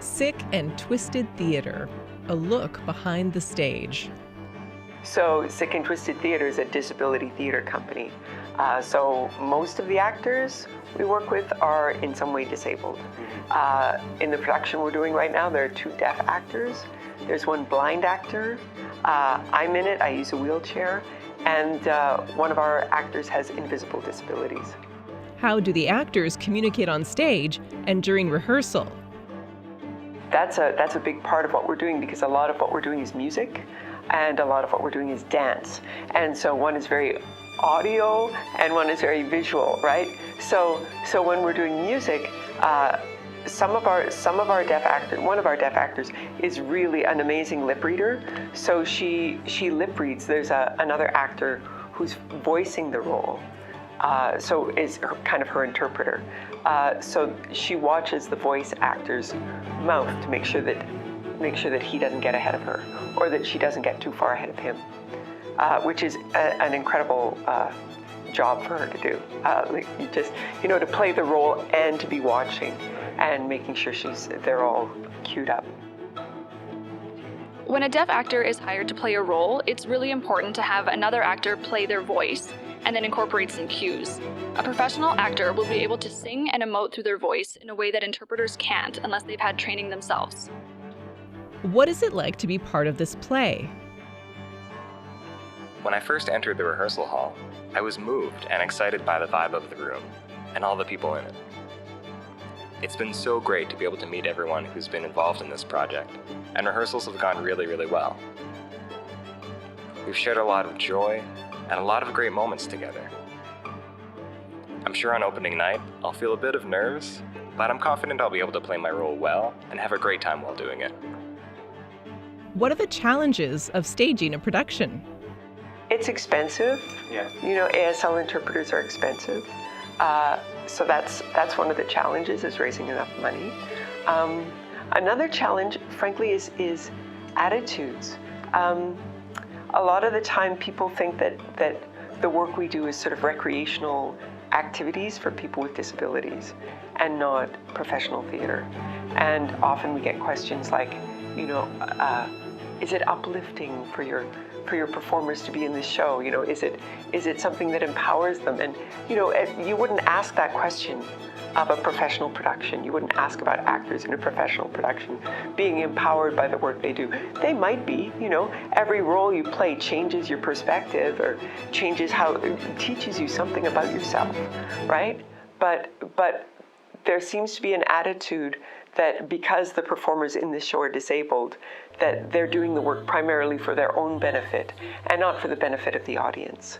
Sick and Twisted Theater, a look behind the stage. So Sick and Twisted Theater is a disability theater company. So most of the actors we work with are in some way disabled. In the production we're doing right now, there are 2 deaf actors. There's 1 blind actor. I'm in it, I use a wheelchair. And one of our actors has invisible disabilities. How do the actors communicate on stage and during rehearsal? That's a big part of what we're doing, because a lot of what we're doing is music and a lot of what we're doing is dance. And so one is very audio and one is very visual, right? So when we're doing music, one of our deaf actors is really an amazing lip reader. So she lip reads. There's another actor who's voicing the role. So is kind of her interpreter. So she watches the voice actor's mouth to make sure that he doesn't get ahead of her, or that she doesn't get too far ahead of him, which is an incredible job for her to do. To play the role and to be watching and making sure they're all queued up. When a deaf actor is hired to play a role, it's really important to have another actor play their voice and then incorporate some cues. A professional actor will be able to sing and emote through their voice in a way that interpreters can't unless they've had training themselves. What is it like to be part of this play? When I first entered the rehearsal hall, I was moved and excited by the vibe of the room and all the people in it. It's been so great to be able to meet everyone who's been involved in this project, and rehearsals have gone really, really well. We've shared a lot of joy and a lot of great moments together. I'm sure on opening night, I'll feel a bit of nerves, but I'm confident I'll be able to play my role well and have a great time while doing it. What are the challenges of staging a production? It's expensive. Yeah. ASL interpreters are expensive. So that's one of the challenges, is raising enough money. Another challenge, frankly, is attitudes. A lot of the time people think that the work we do is sort of recreational activities for people with disabilities and not professional theater. And often we get questions like, is it uplifting for your performers to be in this show? Is it something that empowers them? And you wouldn't ask that question of a professional production. You wouldn't ask about actors in a professional production being empowered by the work they do. They might be. Every role you play changes your perspective, or teaches you something about yourself, right? But there seems to be an attitude that because the performers in this show are disabled, that they're doing the work primarily for their own benefit and not for the benefit of the audience.